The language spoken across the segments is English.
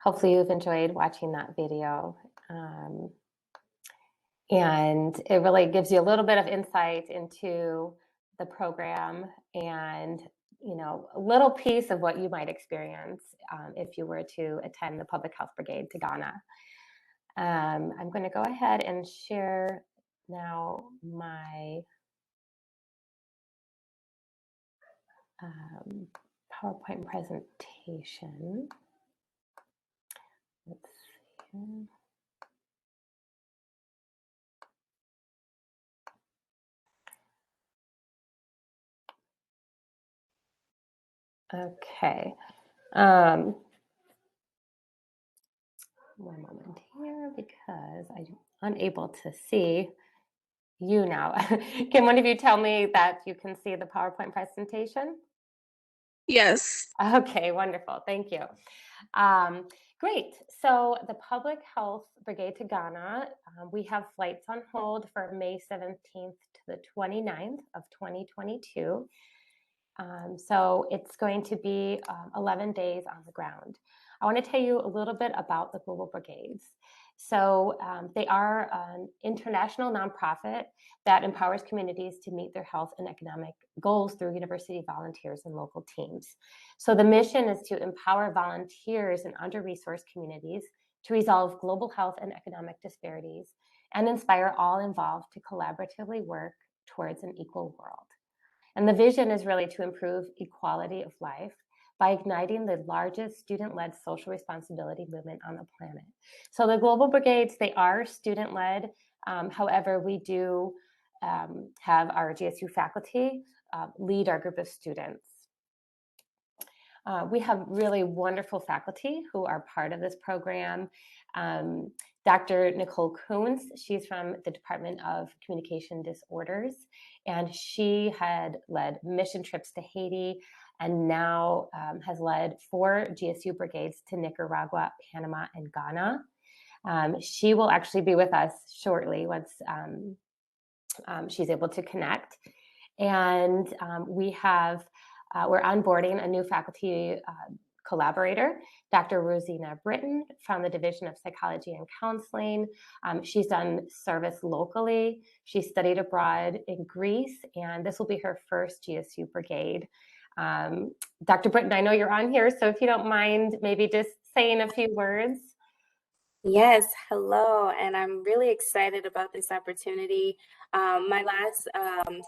hopefully you've enjoyed watching that video. And it really gives you a little bit of insight into the program and a little piece of what you might experience if you were to attend the Public Health Brigade to Ghana. I'm going to go ahead and share now my PowerPoint presentation. Let's see here. Okay. One moment here because I'm unable to see you now. Can one of you tell me that you can see the PowerPoint presentation? Yes. Okay, wonderful. Thank you. Great. So the Public Health Brigade to Ghana, we have flights on hold for May 17th to the 29th of 2022. So it's going to be 11 days on the ground. I want to tell you a little bit about the Global Brigades. So they are an international nonprofit that empowers communities to meet their health and economic goals through university volunteers and local teams. So the mission is to empower volunteers in under-resourced communities to resolve global health and economic disparities and inspire all involved to collaboratively work towards an equal world. And the vision is really to improve equality of life by igniting the largest student-led social responsibility movement on the planet. So the Global Brigades, they are student-led. However, we do have our GSU faculty lead our group of students. We have really wonderful faculty who are part of this program. Dr. Nicole Coons, she's from the Department of Communication Disorders, and she had led mission trips to Haiti and now has led 4 GSU brigades to Nicaragua, Panama, and Ghana. She will actually be with us shortly once she's able to connect. And we're onboarding a new faculty collaborator, Dr. Rosina Britton from the Division of Psychology and Counseling. She's done service locally. She studied abroad in Greece, and this will be her first GSU brigade. Dr. Britton, I know you're on here, so if you don't mind maybe just saying a few words. Yes, hello, and I'm really excited about this opportunity. My last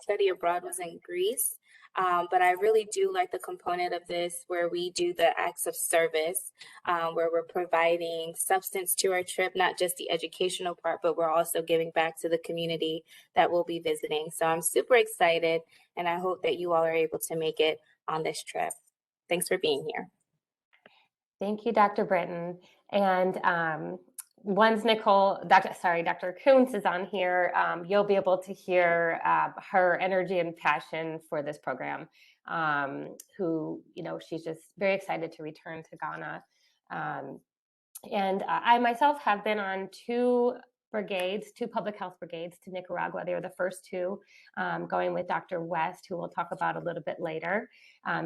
study abroad was in Greece, but I really do like the component of this where we do the acts of service, where we're providing substance to our trip, not just the educational part, but we're also giving back to the community that we'll be visiting. So I'm super excited, and I hope that you all are able to make it on this trip. Thanks for being here. Thank you, Dr. Britton. And once Dr. Coons is on here, you'll be able to hear her energy and passion for this program, she's just very excited to return to Ghana. And I myself have been on 2 public health brigades to Nicaragua. They were the first 2, going with Dr. West, who we'll talk about a little bit later.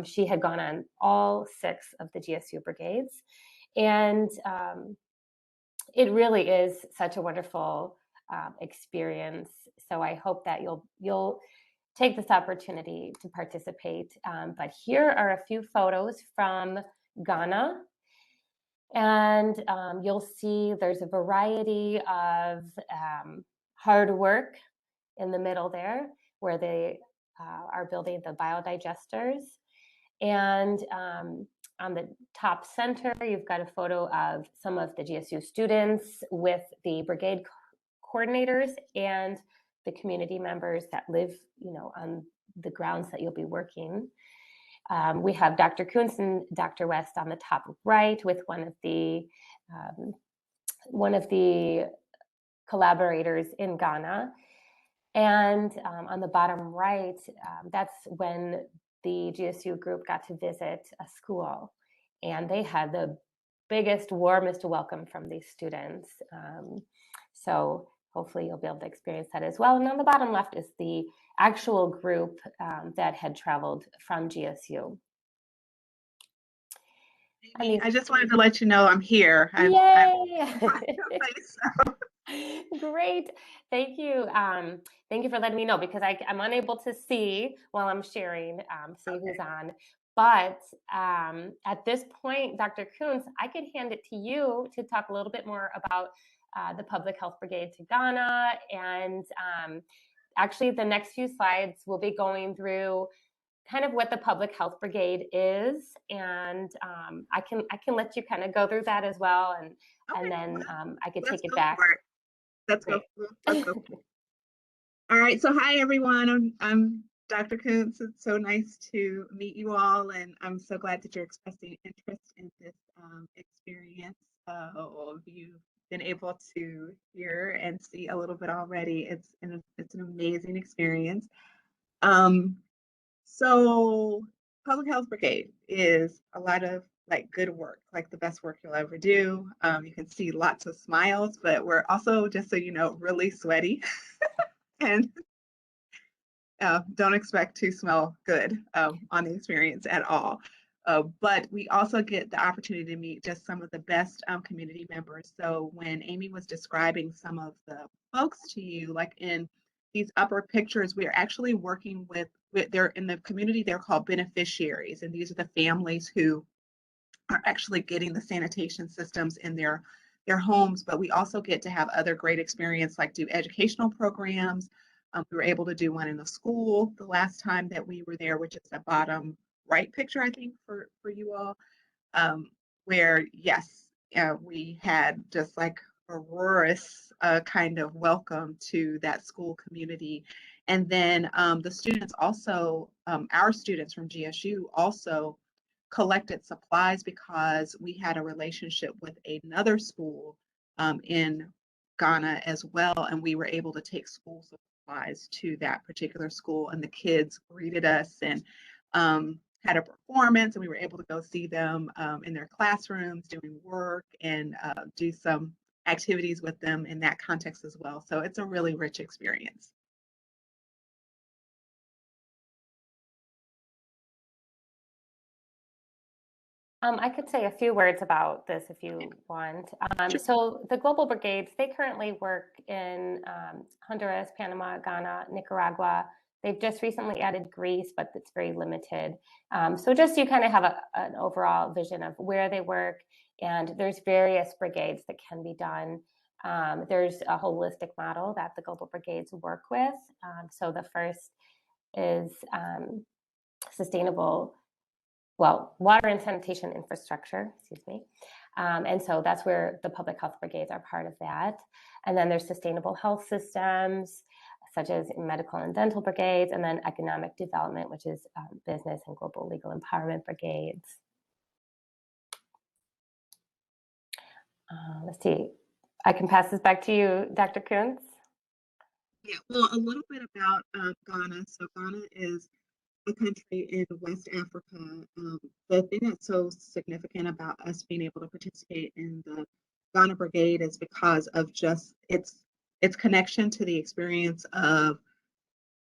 She had gone on all 6 of the GSU brigades. And it really is such a wonderful experience. So I hope that you'll take this opportunity to participate. But here are a few photos from Ghana. And you'll see there's a variety of hard work in the middle there where they are building the biodigesters. And on the top center, you've got a photo of some of the GSU students with the brigade coordinators and the community members that live, on the grounds that you'll be working. We have Dr. Coons and Dr. West on the top right with one of the collaborators in Ghana. And on the bottom right, that's when the GSU group got to visit a school, and they had the biggest, warmest welcome from these students. So hopefully you'll be able to experience that as well. And on the bottom left is the actual group that had traveled from GSU. I mean, I just wanted to let you know I'm here. I'm yay! so. Great. Thank you. Thank you for letting me know because I'm unable to see while I'm sharing, see who's on. But at this point, Dr. Kuntz, I can hand it to you to talk a little bit more about the Public Health Brigade to Ghana. And actually, the next few slides will be going through kind of what the Public Health Brigade is, and I can let you kind of go through that as well, and then I could take it back. Let's go. Let's go. All right. So hi everyone. I'm Dr. Kuntz. It's so nice to meet you all, and I'm so glad that you're expressing interest in this experience. You've been able to hear and see a little bit already. It's an amazing experience. So Public Health Brigade is a lot of like good work, like the best work you'll ever do. You can see lots of smiles, but we're also, just so you know, really sweaty and don't expect to smell good on the experience at all. But we also get the opportunity to meet just some of the best community members. So when Amy was describing some of the folks to you, like in these upper pictures, we are actually working with they're in the community, they're called beneficiaries. And these are the families who are actually getting the sanitation systems in their homes. But we also get to have other great experience, like do educational programs. We were able to do one in the school the last time that we were there, which is the bottom right picture, I think, for you all, where, yes, we had just like a roarous kind of welcome to that school community. And then the students also, our students from GSU also collected supplies because we had a relationship with another school in Ghana as well. And we were able to take school supplies to that particular school, and the kids greeted us and had a performance, and we were able to go see them in their classrooms doing work and do some activities with them in that context as well. So it's a really rich experience. I could say a few words about this if you want. So the Global Brigades, they currently work in Honduras, Panama, Ghana, Nicaragua. They've just recently added Greece, but it's very limited. So just so you kind of have an overall vision of where they work, and there's various brigades that can be done. There's a holistic model that the Global Brigades work with. So the first is sustainable, water and sanitation infrastructure, excuse me. And so that's where the Public Health Brigades are part of that. And then there's sustainable health systems, such as medical and dental brigades, and then economic development, which is business and global legal empowerment brigades. Let's see. I can pass this back to you, Dr. Kuntz. Yeah, well, a little bit about Ghana. So Ghana is a country in West Africa. The thing that's so significant about us being able to participate in the Ghana Brigade is because of just its connection to the experience of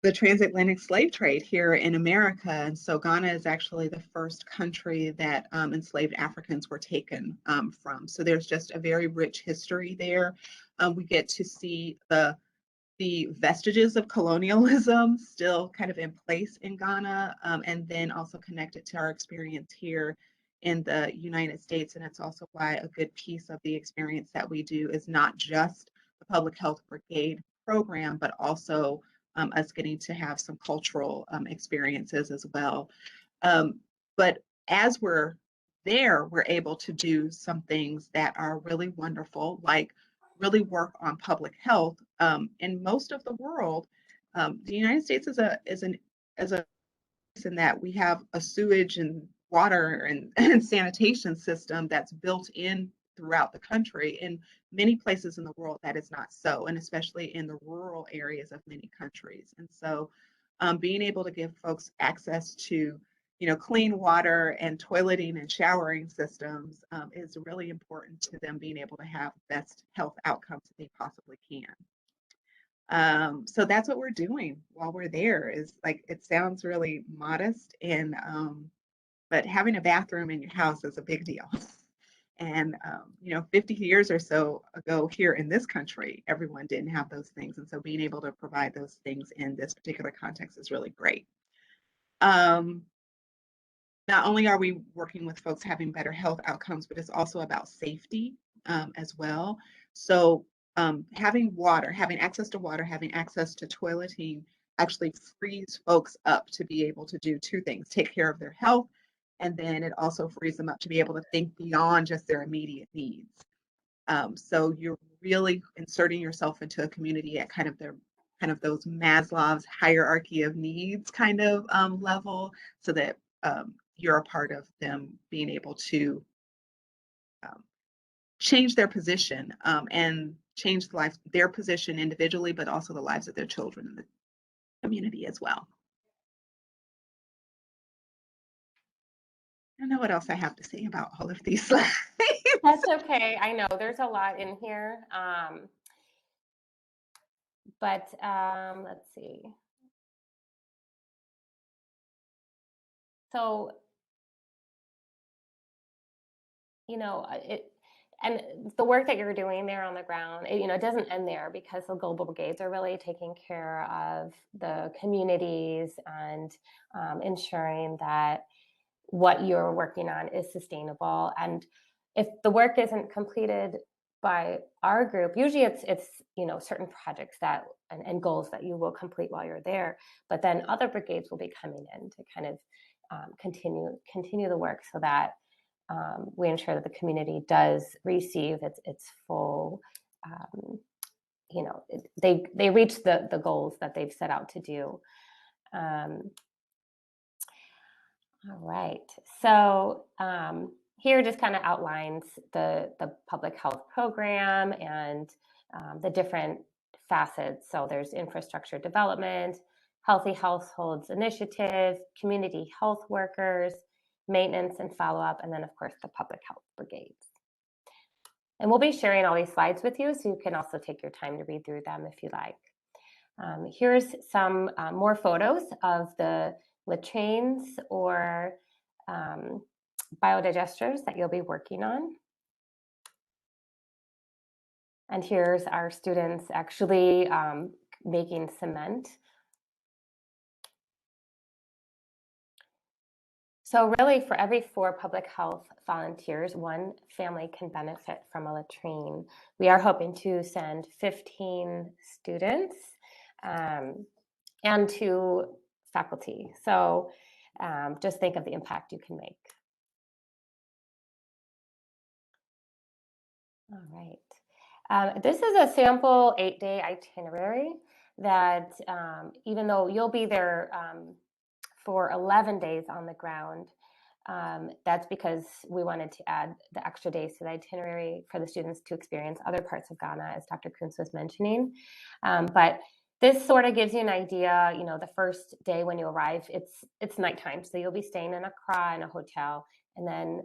the transatlantic slave trade here in America. And so Ghana is actually the first country that enslaved Africans were taken from. So there's just a very rich history there. We get to see the vestiges of colonialism still kind of in place in Ghana, and then also connected to our experience here in the United States. And it's also why a good piece of the experience that we do is not just the Public Health Brigade program, but also us getting to have some cultural experiences as well. But as we're there, we're able to do some things that are really wonderful, like really work on public health. In most of the world, the United States is a in that we have a sewage and water and sanitation system that's built in throughout the country. In many places in the world, that is not so, and especially in the rural areas of many countries. And so being able to give folks access to clean water and toileting and showering systems is really important to them being able to have best health outcomes that they possibly can. So that's what we're doing while we're there. Is like, it sounds really modest and but having a bathroom in your house is a big deal. And 50 years or so ago here in this country, everyone didn't have those things. And so being able to provide those things in this particular context is really great. Not only are we working with folks having better health outcomes, but it's also about safety as well. So having water, having access to water, having access to toileting actually frees folks up to be able to do two things: take care of their health, and then it also frees them up to be able to think beyond just their immediate needs. So you're really inserting yourself into a community at kind of those Maslow's hierarchy of needs kind of level, so that you're a part of them being able to change their position and change their position individually, but also the lives of their children in the community as well. I don't know what else I have to say about all of these slides. That's okay. I know there's a lot in here. But let's see. So, and the work that you're doing there on the ground, it doesn't end there, because the global brigades are really taking care of the communities and ensuring that what you're working on is sustainable. And if the work isn't completed by our group, usually it's certain projects that and goals that you will complete while you're there, but then other brigades will be coming in to kind of continue the work, so that we ensure that the community does receive its full, they reach the goals that they've set out to do. All right, so here just kind of outlines the public health program and the different facets. So there's infrastructure development, healthy households initiative, community health workers, maintenance and follow-up, and then of course the public health brigades. And we'll be sharing all these slides with you, so you can also take your time to read through them if you like. Here's some more photos of the latrines or biodigesters that you'll be working on. And here's our students actually making cement. So really, for every 4 public health volunteers, 1 family can benefit from a latrine. We are hoping to send 15 students and 2 faculty. So just think of the impact you can make. All right. This is a sample 8-day itinerary that even though you'll be there for 11 days on the ground, that's because we wanted to add the extra days to the itinerary for the students to experience other parts of Ghana, as Dr. Kuntz was mentioning. But this sort of gives you an idea. The first day when you arrive, it's nighttime, so you'll be staying in Accra in a hotel, and then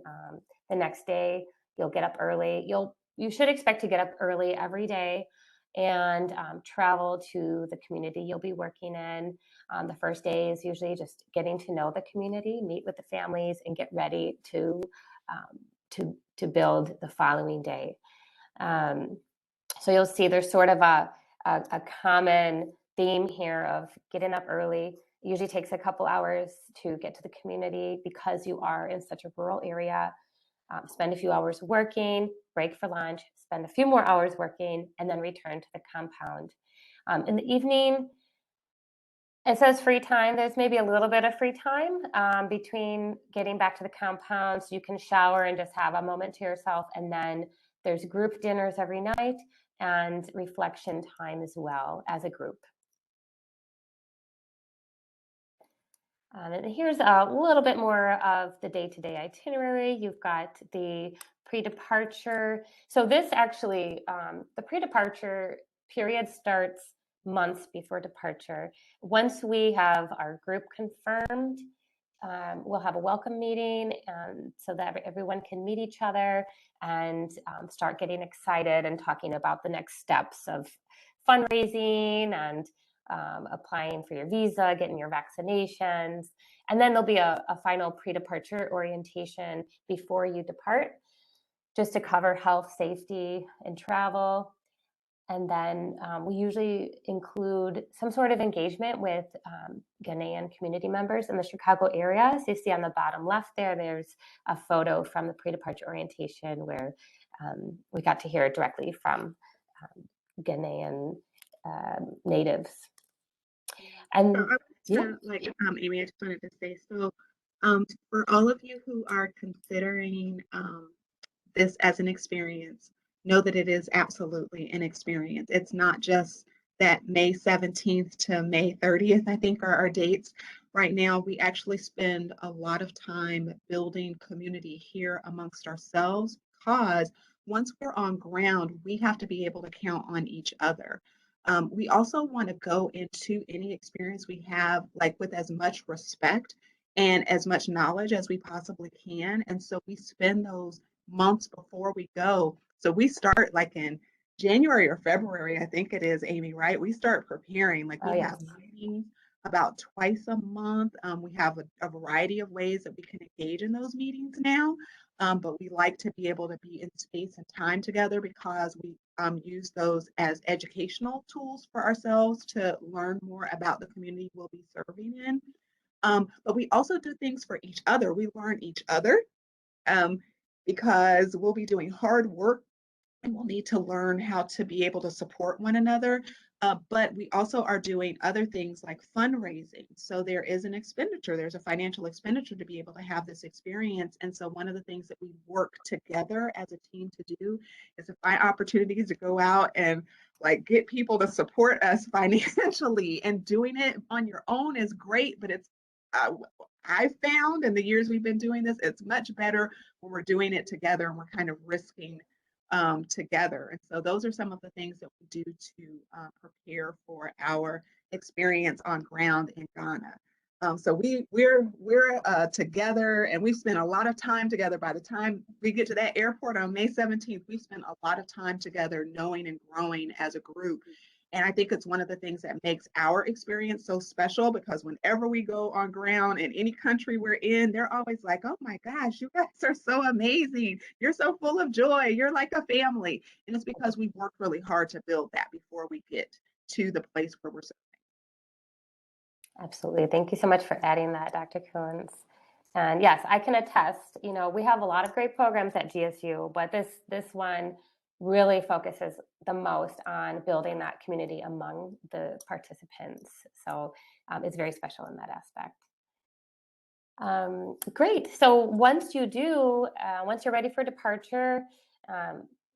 the next day you'll get up early. You should expect to get up early every day and travel to the community you'll be working in. The first day is usually just getting to know the community, meet with the families, and get ready to build the following day. So you'll see there's sort of a common theme here of getting up early. It usually takes a couple hours to get to the community because you are in such a rural area. Spend a few hours working, break for lunch, spend a few more hours working, and then return to the compound. In the evening, it says free time. There's maybe a little bit of free time between getting back to the compound, so you can shower and just have a moment to yourself. And then there's group dinners every night and reflection time as well as a group. And here's a little bit more of the day-to-day itinerary. You've got the pre-departure. So this actually, the pre-departure period starts months before departure. Once we have our group confirmed, we'll have a welcome meeting, so that everyone can meet each other and start getting excited and talking about the next steps of fundraising and applying for your visa, getting your vaccinations, and then there'll be a final pre-departure orientation before you depart, just to cover health, safety, and travel. And then we usually include some sort of engagement with Ghanaian community members in the Chicago area. So you see on the bottom left there, there's a photo from the pre-departure orientation where we got to hear directly from Ghanaian natives. And So I wanted yeah. to, like, Amy, I just wanted to say, so for all of you who are considering this as an experience, know that it is absolutely an experience. It's not just that May 17th to May 30th, I think, are our dates. Right now, we actually spend a lot of time building community here amongst ourselves, because once we're on ground, we have to be able to count on each other. We also want to go into any experience we have like with as much respect and as much knowledge as we possibly can. And so we spend those months before we go. So we start like in January or February, I think it is, Amy, right? We start preparing, like we have meetings about twice a month. We have a variety of ways that we can engage in those meetings now. But we like to be able to be in space and time together, because we use those as educational tools for ourselves to learn more about the community we'll be serving in. But we also do things for each other. We learn each other, because we'll be doing hard work and we'll need to learn how to be able to support one another. But we also are doing other things like fundraising. So there is an expenditure, there's a financial expenditure to be able to have this experience. And so one of the things that we work together as a team to do is to find opportunities to go out and like get people to support us financially. And doing it on your own is great, but it's I've found in the years we've been doing this, it's much better when we're doing it together and we're kind of risking together. And so those are some of the things that we do to prepare for our experience on ground in Ghana. So we're together, and we've spent a lot of time together. By the time we get to that airport on May 17th, we've spent a lot of time together, knowing and growing as a group. And I think it's one of the things that makes our experience so special, because whenever we go on ground in any country we're in, they're always like, oh my gosh, you guys are so amazing. You're so full of joy. You're like a family. And it's because we worked really hard to build that before we get to the place where we're serving. Absolutely. Thank you so much for adding that, Dr. Coons. And yes, I can attest, you know, we have a lot of great programs at GSU, but this one really focuses the most on building that community among the participants. So it's very special in that aspect. Great. So once you're ready for departure,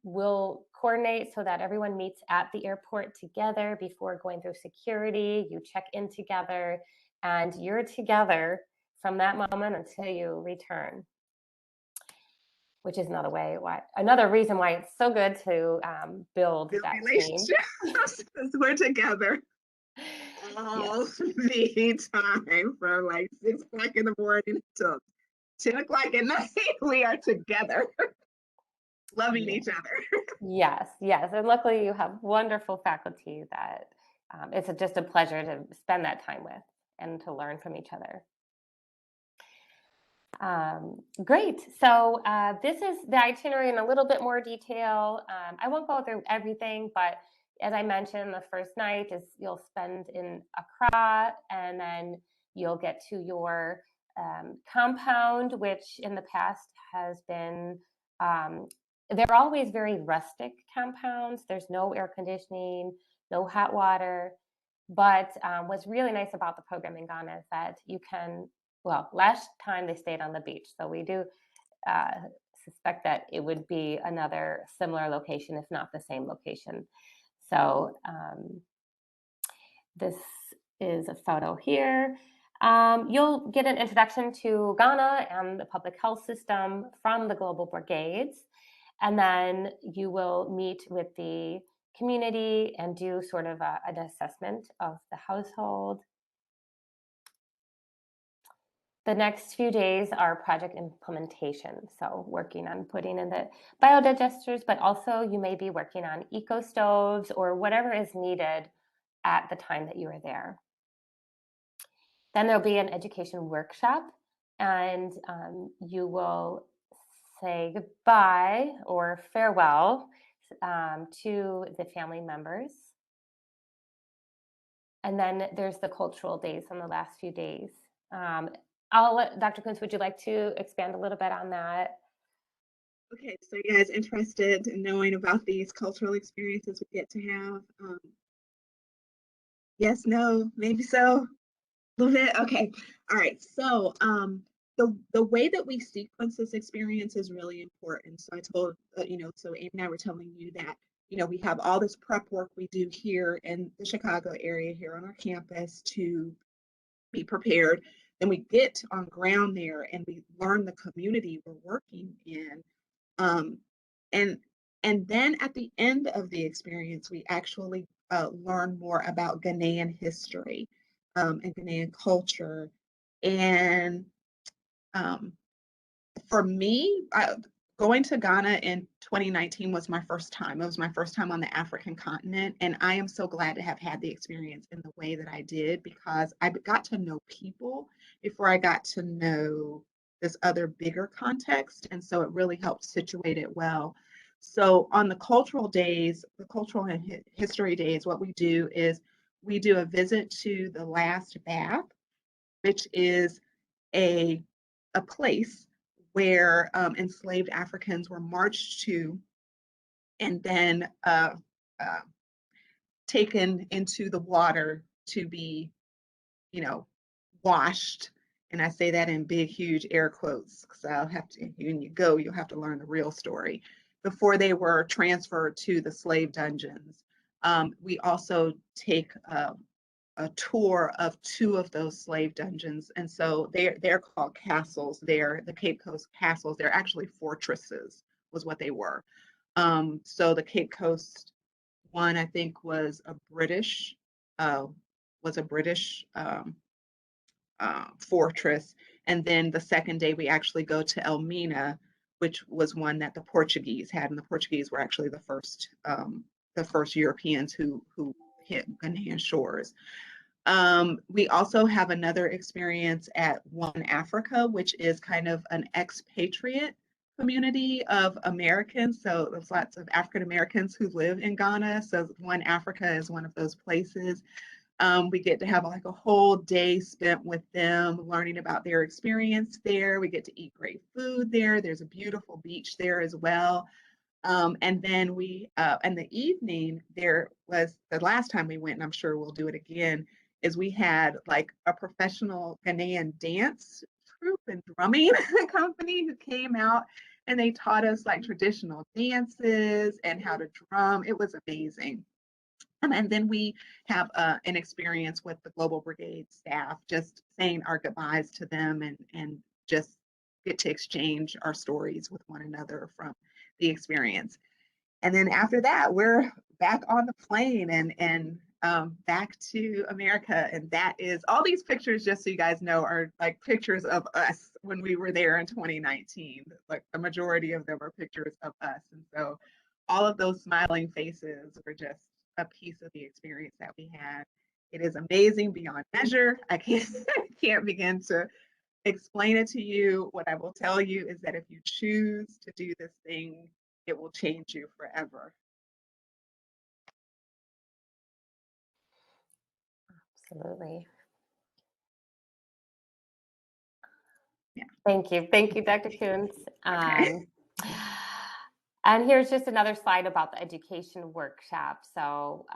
we'll coordinate so that everyone meets at the airport together before going through security. You check in together, and you're together from that moment until you return, which is another reason why it's so good to build that relationship, because we're together all the time, from like 6 o'clock in the morning till 10 o'clock at night. We are together, loving each other. Yes. And luckily you have wonderful faculty that it's just a pleasure to spend that time with and to learn from each other. Great. So this is the itinerary in a little bit more detail. I won't go through everything, but as I mentioned, the first night is you'll spend in Accra, and then you'll get to your compound, which in the past has been, they're always very rustic compounds. There's no air conditioning, no hot water. But what's really nice about the program in Ghana is that you can, well, last time they stayed on the beach. So we do suspect that it would be another similar location, if not the same location. So this is a photo here. You'll get an introduction to Ghana and the public health system from the Global Brigades. And then you will meet with the community and do sort of an assessment of the household. The next few days are project implementation. So working on putting in the biodigesters, but also you may be working on eco stoves or whatever is needed at the time that you are there. Then there'll be an education workshop, and you will say goodbye or farewell to the family members. And then there's the cultural days on the last few days. I'll let Dr. Kuntz, would you like to expand a little bit on that? Okay, so you guys interested in knowing about these cultural experiences we get to have? Yes, no, maybe so, a little bit. Okay, all right. So the way that we sequence this experience is really important. So I told so Amy and I were telling you that we have all this prep work we do here in the Chicago area here on our campus to be prepared. Then we get on ground there and we learn the community we're working in. Um, and and then at the end of the experience, we actually learn more about Ghanaian history and Ghanaian culture. And um, for me, going to Ghana in 2019 was my first time. It was my first time on the African continent. And I am so glad to have had the experience in the way that I did, because I got to know people before I got to know this other bigger context. And so it really helped situate it well. So on the cultural days, the cultural and history days, what we do is we do a visit to the last bath, which is a place where enslaved Africans were marched to and then taken into the water to be, washed. And I say that in big, huge air quotes, because I'll have to, when you go, you'll have to learn the real story, before they were transferred to the slave dungeons. We also take a tour of two of those slave dungeons. And so they're called castles. They're the Cape Coast castles. They're actually fortresses, was what they were. So the Cape Coast one, I think, was a British fortress. And then the second day we actually go to Elmina, which was one that the Portuguese had, and the Portuguese were actually the first Europeans who hit Ghanaian shores. We also have another experience at One Africa, which is kind of an expatriate community of Americans. So there's lots of African Americans who live in Ghana. So One Africa is one of those places. We get to have like a whole day spent with them, learning about their experience there. We get to eat great food there. There's a beautiful beach there as well. And then in the evening, there was the last time we went, and I'm sure we'll do it again, is we had like a professional Ghanaian dance troupe and drumming company who came out and they taught us like traditional dances and how to drum. It was amazing. And then we have an experience with the Global Brigade staff, just saying our goodbyes to them and just get to exchange our stories with one another from the experience. And then after that, we're back on the plane and back to America. And that is all these pictures, just so you guys know, are like pictures of us when we were there in 2019. Like the majority of them are pictures of us. And so all of those smiling faces were just a piece of the experience that we had. It is amazing beyond measure. I can't begin to explain it to you. What I will tell you is that if you choose to do this thing, it will change you forever. Absolutely. Yeah. Thank you, Dr. Kuntz. Okay. And here's just another slide about the education workshop. So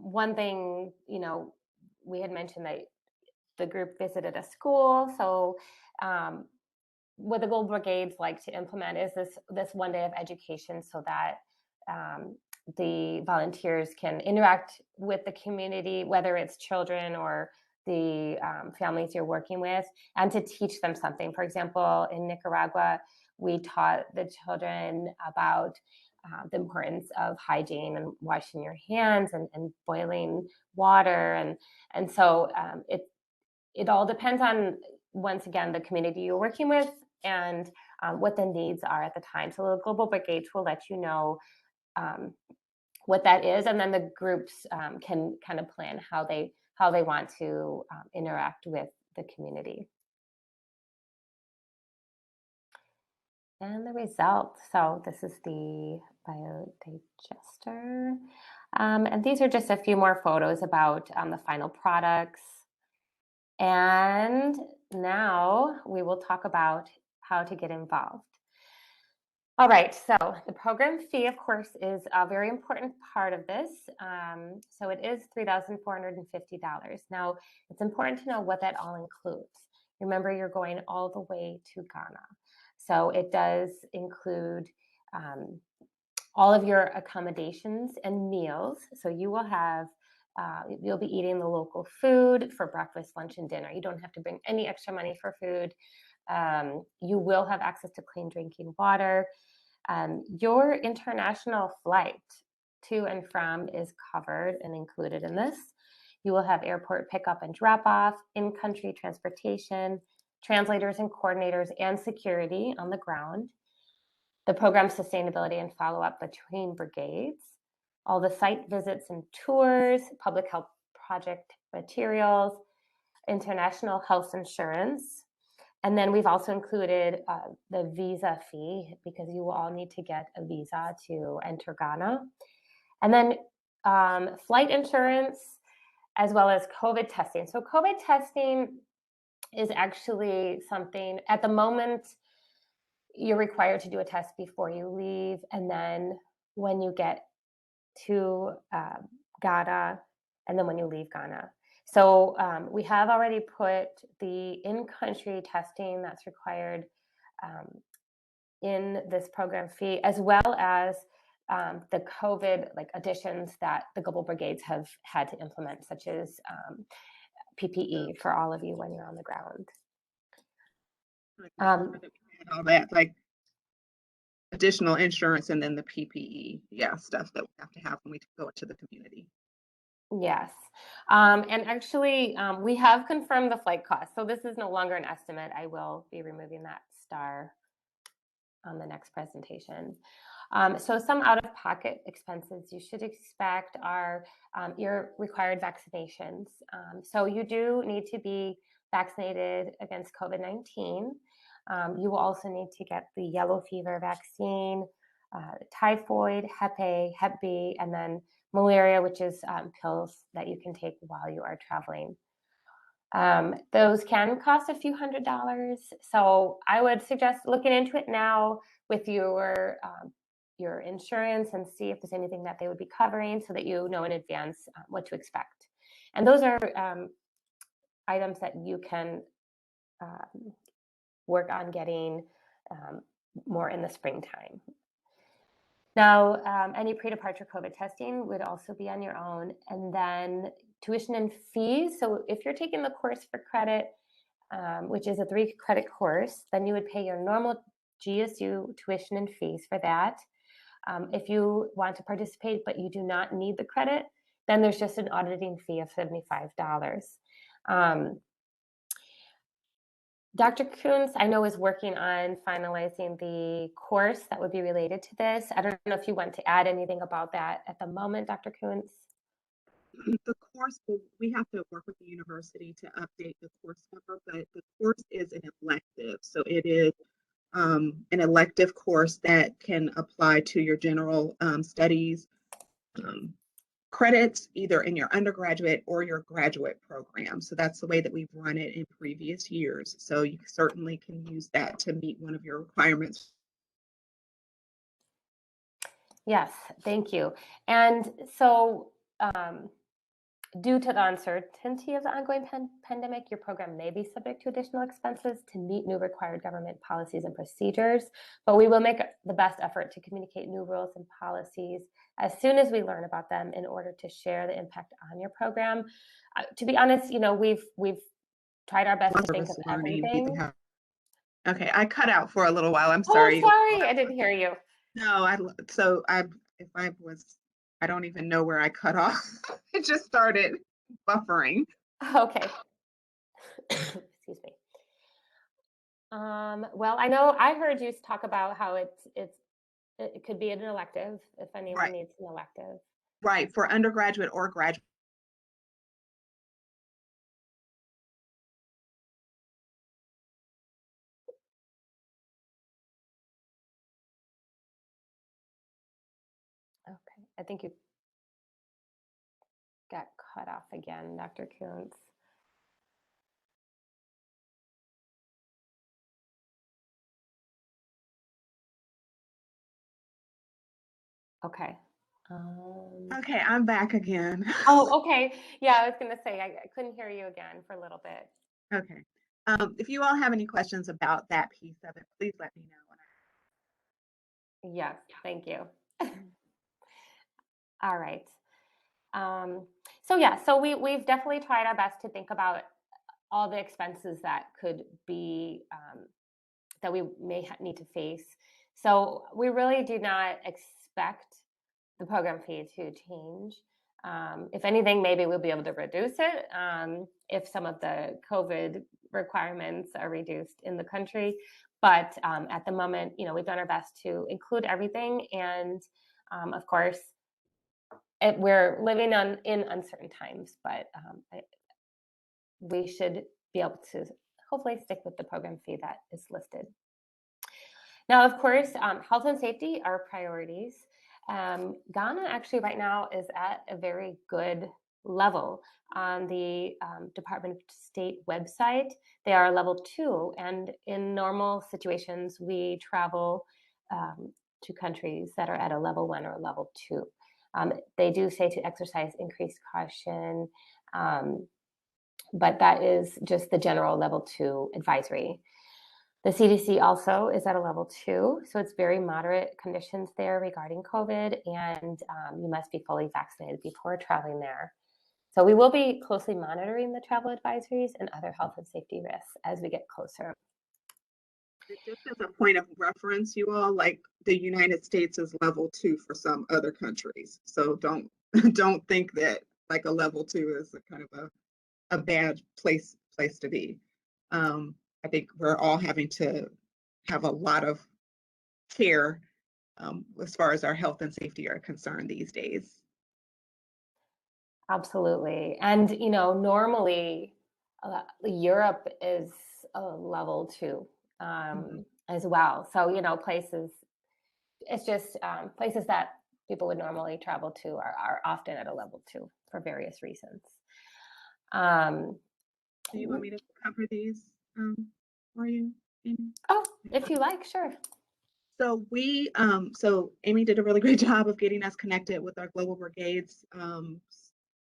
one thing, we had mentioned that the group visited a school. So what the Global Brigades like to implement is this one day of education, so that the volunteers can interact with the community, whether it's children or the families you're working with, and to teach them something. For example, in Nicaragua, we taught the children about the importance of hygiene and washing your hands and boiling water. And so it all depends on, once again, the community you're working with and what the needs are at the time. So the Global Brigades will let you know what that is, and then the groups can kind of plan how they want to interact with the community. And the result. So this is the biodigester. And these are just a few more photos about the final products. And now we will talk about how to get involved. All right, so the program fee, of course, is a very important part of this. So it is $3,450. Now, it's important to know what that all includes. Remember, you're going all the way to Ghana. So it does include all of your accommodations and meals. So you will have, you'll be eating the local food for breakfast, lunch, and dinner. You don't have to bring any extra money for food. You will have access to clean drinking water. Your international flight to and from is covered and included in this. You will have airport pickup and drop off, in-country transportation, translators and coordinators, and security on the ground. The program sustainability and follow-up between brigades, all the site visits and tours, public health project materials, international health insurance. And then we've also included the visa fee, because you will all need to get a visa to enter Ghana. And then flight insurance, as well as COVID testing. So COVID testing is actually something, at the moment, you're required to do a test before you leave. And then when you get to Ghana, and then when you leave Ghana. So we have already put the in-country testing that's required in this program fee, as well as the COVID additions that the Global Brigades have had to implement, such as PPE for all of you when you're on the ground. All that, like additional insurance, and then the PPE, stuff that we have to have when we go into the community. Yes. And actually, we have confirmed the flight cost. So this is no longer an estimate. I will be removing that star on the next presentation. So some out-of-pocket expenses you should expect are your required vaccinations. So you do need to be vaccinated against COVID-19. You will also need to get the yellow fever vaccine, typhoid, Hep A, Hep B, and then malaria, which is pills that you can take while you are traveling. Those can cost a few $100s. So I would suggest looking into it now with your insurance, and see if there's anything that they would be covering, so that you know in advance what to expect. And those are items that you can work on getting more in the springtime. Now, any pre-departure COVID testing would also be on your own. And then tuition and fees. So if you're taking the course for credit, which is a 3-credit course, then you would pay your normal GSU tuition and fees for that. If you want to participate, but you do not need the credit, then there's just an auditing fee of $75. Dr. Kuntz, I know, is working on finalizing the course that would be related to this. I don't know if you want to add anything about that at the moment, Dr. Kuntz. The course, we have to work with the university to update the course number, but the course is an elective. So it is an elective course that can apply to your general studies credits, either in your undergraduate or your graduate program. So that's the way that we've run it in previous years. So you certainly can use that to meet one of your requirements. Yes, thank you. And so due to the uncertainty of the ongoing pandemic, your program may be subject to additional expenses to meet new required government policies and procedures, but we will make the best effort to communicate new rules and policies as soon as we learn about them, in order to share the impact on your program. To be honest, we've tried our best to think of everything. Okay, I cut out for a little while. I'm sorry. Oh, sorry, I didn't hear you. No, I don't even know where I cut off. It just started buffering. Okay. Excuse me. Well, I know I heard you talk about how it's It could be an elective if anyone Right. needs an elective. Right, for undergraduate or graduate. Okay, I think you got cut off again, Dr. Kuntz. Okay. Okay, I'm back again. Oh, okay. Yeah, I was going to say, I couldn't hear you again for a little bit. Okay. If you all have any questions about that piece of it, please let me know. Yes, thank you. All right. So yeah, so we've definitely tried our best to think about all the expenses that could be that we may need to face. So we really do not expect the program fee to change. If anything, maybe we'll be able to reduce it if some of the COVID requirements are reduced in the country. But at the moment, we've done our best to include everything. And of course, we're living in uncertain times, but we should be able to hopefully stick with the program fee that is listed. Now, of course, health and safety are priorities. Ghana actually right now is at a very good level. On the Department of State website, they are level 2, and in normal situations, we travel to countries that are at a level 1 or level 2. They do say to exercise increased caution, but that is just the general level 2 advisory. The CDC also is at a level 2, so it's very moderate conditions there regarding COVID, and you must be fully vaccinated before traveling there. So we will be closely monitoring the travel advisories and other health and safety risks as we get closer. Just as a point of reference, you all, like the United States is level 2 for some other countries. So don't think that like a level 2 is a kind of a bad place to be. I think we're all having to have a lot of care as far as our health and safety are concerned these days. Absolutely. And, normally Europe is a level 2 as well. So, places, it's just places that people would normally travel to are often at a level 2 for various reasons. Do you want me to cover these for you, Amy? Oh, if you like, sure. So so Amy did a really great job of getting us connected with our Global Brigades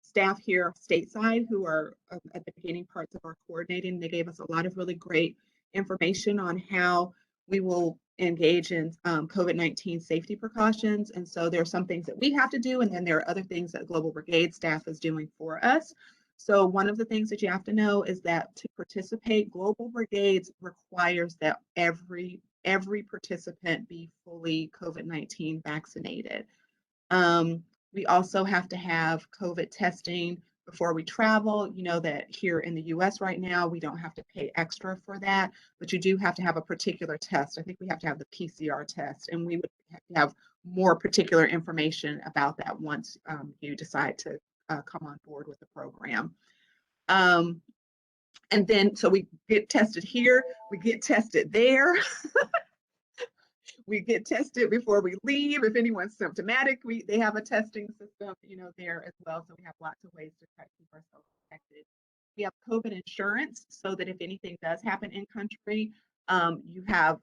staff here stateside who are at the beginning parts of our coordinating. They gave us a lot of really great information on how we will engage in COVID-19 safety precautions. And so there are some things that we have to do, and then there are other things that Global Brigade staff is doing for us. So one of the things that you have to know is that to participate, Global Brigades requires that every participant be fully COVID-19 vaccinated. We also have to have COVID testing before we travel. You know that here in the US right now, we don't have to pay extra for that, but you do have to have a particular test. I think we have to have the PCR test, and we would have to have more particular information about that once you decide to come on board with the program. And then, so we get tested here, we get tested there. We get tested before we leave. If anyone's symptomatic, they have a testing system, there as well. So we have lots of ways to try to keep ourselves protected. We have COVID insurance, so that if anything does happen in country, you have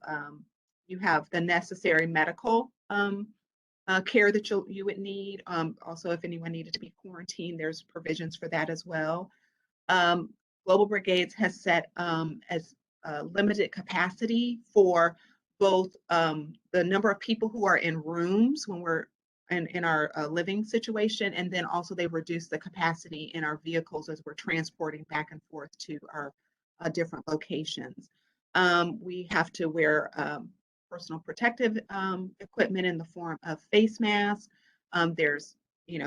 the necessary medical care that you would need. Also, if anyone needed to be quarantined, there's provisions for that as well. Global Brigades has set as limited capacity for both the number of people who are in rooms when we're in our living situation, and then also they reduce the capacity in our vehicles as we're transporting back and forth to our different locations. We have to wear personal protective equipment in the form of face masks. There's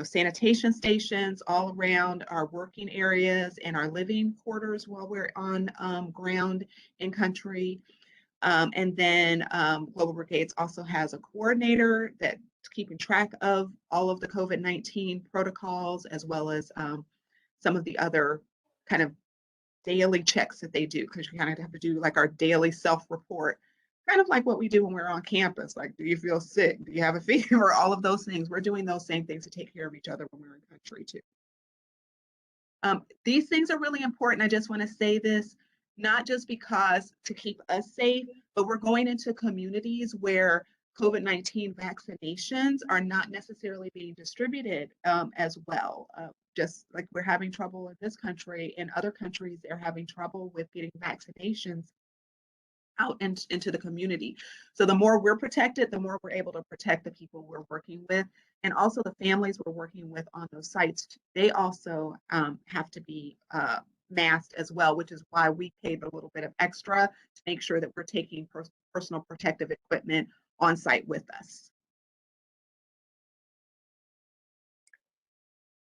sanitation stations all around our working areas and our living quarters while we're on ground in country. And then Global Brigades also has a coordinator that's keeping track of all of the COVID-19 protocols, as well as some of the other kind of daily checks that they do, because we kind of have to do like our daily self-report, kind of like what we do when we're on campus. Like, do you feel sick? Do you have a fever? All of those things. We're doing those same things to take care of each other when we're in country too. These things are really important. I just want to say this, not just because to keep us safe, but we're going into communities where COVID-19 vaccinations are not necessarily being distributed as well. Just like we're having trouble in this country, in other countries, they're having trouble with getting vaccinations out into the community. So the more we're protected, the more we're able to protect the people we're working with, and also the families we're working with on those sites. They also have to be masked as well, which is why we paid a little bit of extra to make sure that we're taking personal protective equipment on site with us.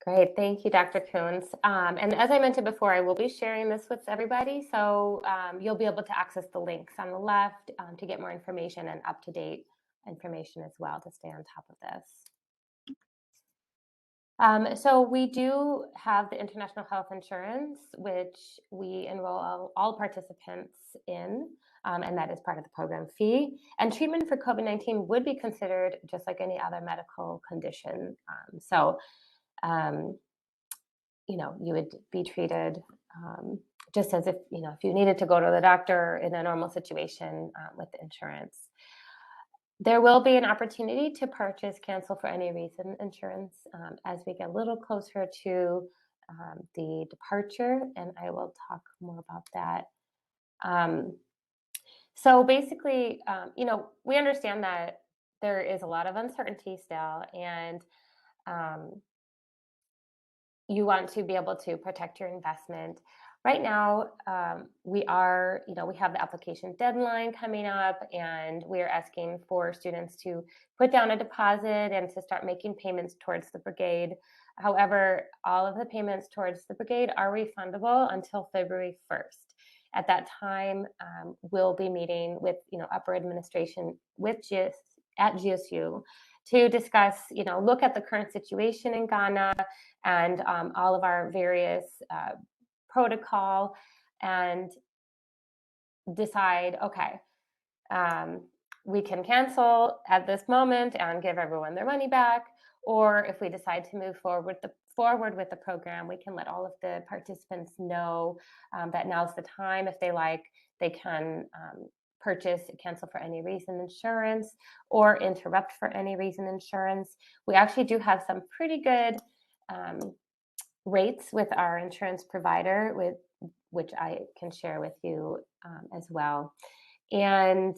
Great, thank you, Dr. Coons. And as I mentioned before, I will be sharing this with everybody, so you'll be able to access the links on the left to get more information and up-to-date information as well to stay on top of this. So we do have the International Health Insurance, which we enroll all participants in, and that is part of the program fee. And treatment for COVID-19 would be considered just like any other medical condition. You would be treated just as if you needed to go to the doctor in a normal situation with the insurance. There will be an opportunity to purchase cancel for any reason insurance as we get a little closer to the departure, and I will talk more about that. So basically, we understand that there is a lot of uncertainty still, and you want to be able to protect your investment. Right now, we have the application deadline coming up, and we are asking for students to put down a deposit and to start making payments towards the brigade. However, all of the payments towards the brigade are refundable until February 1st. At that time, we'll be meeting with upper administration at GSU to discuss, look at the current situation in Ghana and all of our various protocol, and decide, okay, we can cancel at this moment and give everyone their money back, or if we decide to move forward with the program, we can let all of the participants know that now's the time. If they like, they can purchase cancel for any reason insurance or interrupt for any reason insurance. We actually do have some pretty good rates with our insurance provider, which I can share with you as well. And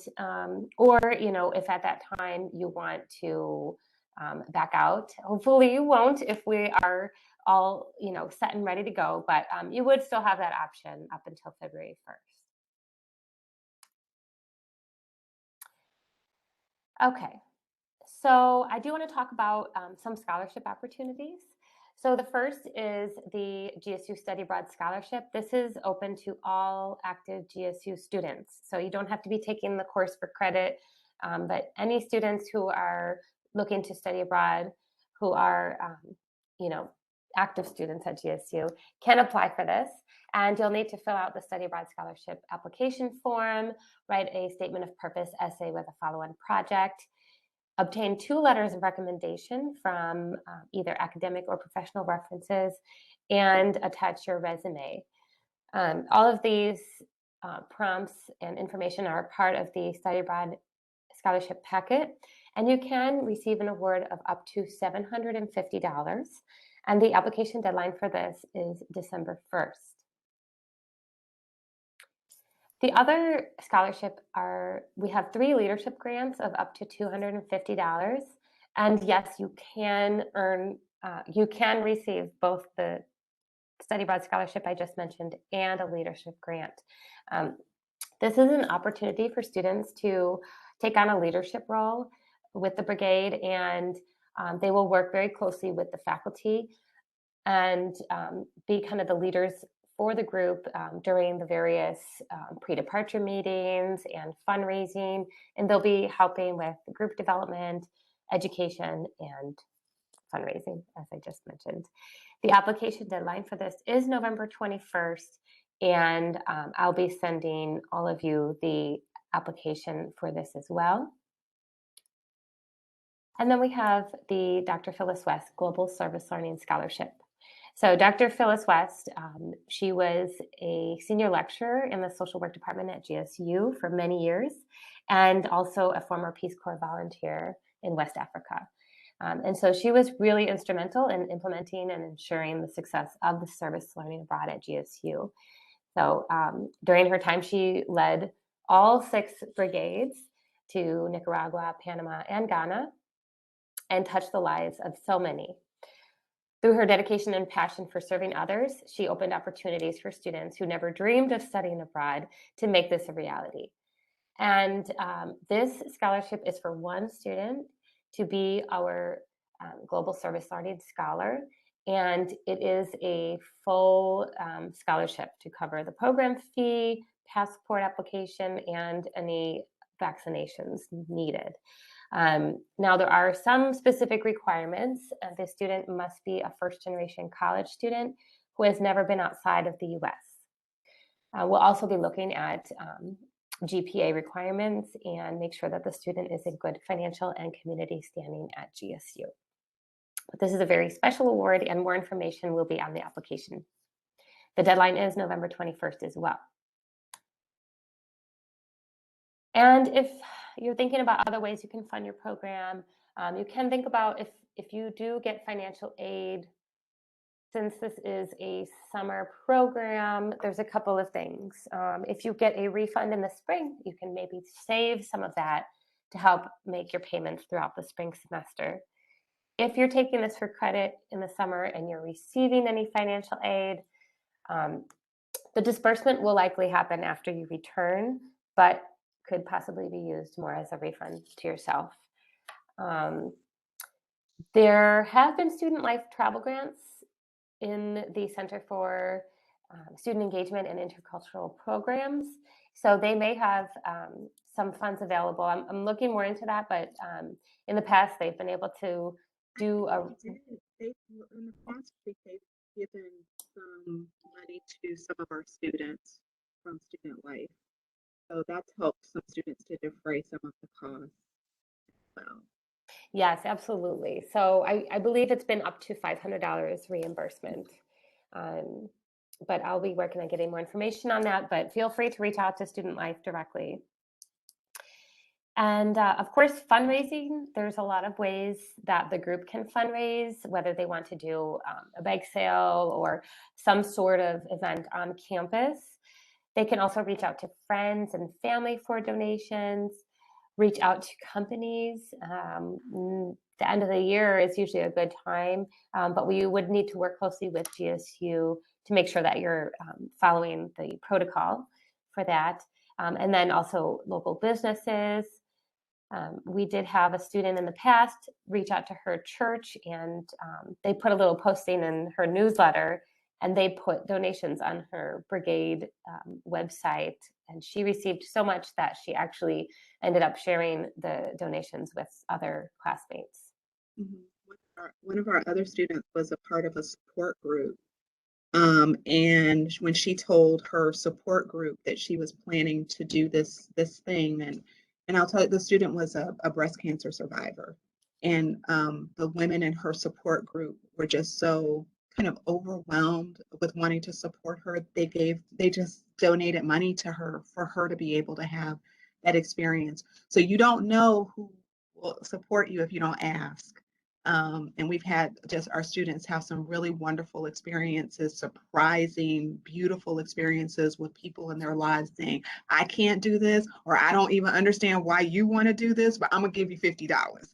or if at that time you want to back out, hopefully you won't if we are all set and ready to go, but you would still have that option up until February 1st. Okay, so I do want to talk about some scholarship opportunities. So the first is the GSU Study Abroad Scholarship. This is open to all active GSU students. So you don't have to be taking the course for credit, but any students who are looking to study abroad, who are active students at GSU, can apply for this. And you'll need to fill out the Study Abroad Scholarship application form, write a statement of purpose essay with a follow-on project, obtain 2 letters of recommendation from either academic or professional references, and attach your resume. All of these prompts and information are part of the Study Abroad Scholarship packet, and you can receive an award of up to $750. And the application deadline for this is December 1st. The other scholarship we have 3 leadership grants of up to $250. And yes, you can receive both the Study Abroad Scholarship I just mentioned and a leadership grant. This is an opportunity for students to take on a leadership role with the brigade, and they will work very closely with the faculty and be kind of the leaders for the group during the various pre-departure meetings and fundraising, and they'll be helping with group development, education, and fundraising, as I just mentioned. The application deadline for this is November 21st, and I'll be sending all of you the application for this as well. And then we have the Dr. Phyllis West Global Service Learning Scholarship. So Dr. Phyllis West, she was a senior lecturer in the social work department at GSU for many years, and also a former Peace Corps volunteer in West Africa. And so she was really instrumental in implementing and ensuring the success of the service learning abroad at GSU. So during her time, she led all 6 brigades to Nicaragua, Panama, and Ghana, and touched the lives of so many. Through her dedication and passion for serving others, she opened opportunities for students who never dreamed of studying abroad to make this a reality. And this scholarship is for one student to be our Global Service Learning Scholar, and it is a full scholarship to cover the program fee, passport application, and any vaccinations needed. Now, there are some specific requirements. The student must be a first-generation college student who has never been outside of the U.S. We'll also be looking at GPA requirements and make sure that the student is in good financial and community standing at GSU. But this is a very special award, and more information will be on the application. The deadline is November 21st as well. And if you're thinking about other ways you can fund your program, you can think about if you do get financial aid, since this is a summer program, there's a couple of things. If you get a refund in the spring, you can maybe save some of that to help make your payments throughout the spring semester. If you're taking this for credit in the summer and you're receiving any financial aid, the disbursement will likely happen after you return, but could possibly be used more as a refund to yourself. There have been student life travel grants in the Center for Student Engagement and Intercultural Programs. So they may have some funds available. I'm looking more into that, but in the past, they've been able to do a... In the past week, they've given some money to some of our students from Student Life. So that's helped some students to defray some of the costs as well. Yes, absolutely. So I believe it's been up to $500 reimbursement. But I'll be working on getting more information on that, but feel free to reach out to Student Life directly. And of course, fundraising, there's a lot of ways that the group can fundraise, whether they want to do a bake sale or some sort of event on campus. They can also reach out to friends and family for donations, reach out to companies. The end of the year is usually a good time, but we would need to work closely with GSU to make sure that you're following the protocol for that. And then also local businesses. We did have a student in the past reach out to her church, and they put a little posting in her newsletter, and they put donations on her brigade website, and she received so much that she actually ended up sharing the donations with other classmates. Mm-hmm. One of our other students was a part of a support group. And when she told her support group that she was planning to do this thing, and I'll tell you, the student was a breast cancer survivor, and the women in her support group were just so kind of overwhelmed with wanting to support her. They just donated money to her for her to be able to have that experience. So you don't know who will support you if you don't ask. And we've had just our students have some really wonderful experiences, surprising, beautiful experiences with people in their lives saying, I can't do this, or I don't even understand why you want to do this, but I'm gonna give you $50.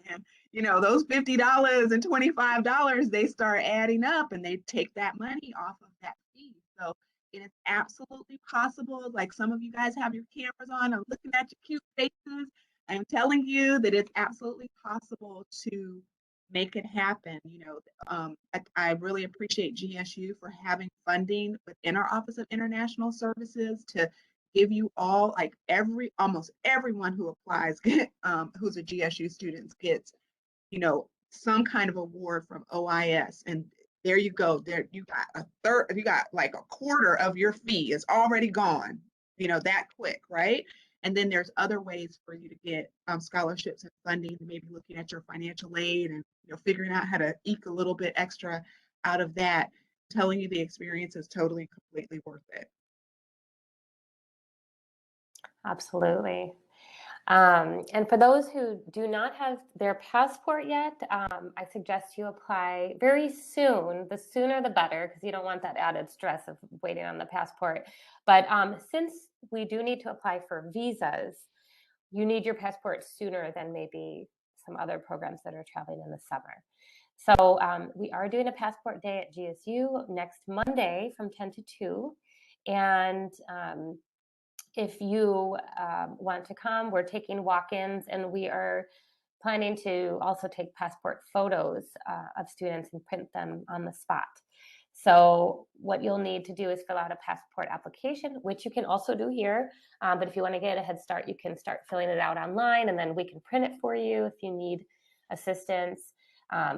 And you know, those $50 and $25, they start adding up and they take that money off of that fee. So it is absolutely possible. Like some of you guys have your cameras on, I'm looking at your cute faces. I'm telling you that it's absolutely possible to make it happen. I really appreciate GSU for having funding within our Office of International Services to give you all, like almost everyone who applies, who's a GSU student gets, some kind of award from OIS. And there you go. There you got a third, you got like a quarter of your fee is already gone, that quick, right? And then there's other ways for you to get scholarships and funding, maybe looking at your financial aid and figuring out how to eke a little bit extra out of that. Telling you the experience is totally and completely worth it. Absolutely. And for those who do not have their passport yet, I suggest you apply very soon. The sooner the better, because you don't want that added stress of waiting on the passport. But since we do need to apply for visas, you need your passport sooner than maybe some other programs that are traveling in the summer. So we are doing a passport day at GSU next Monday from 10 to 2. And if you want to come, we're taking walk-ins, and we are planning to also take passport photos of students and print them on the spot. So what you'll need to do is fill out a passport application, which you can also do here. But if you want to get a head start, you can start filling it out online, and then we can print it for you if you need assistance.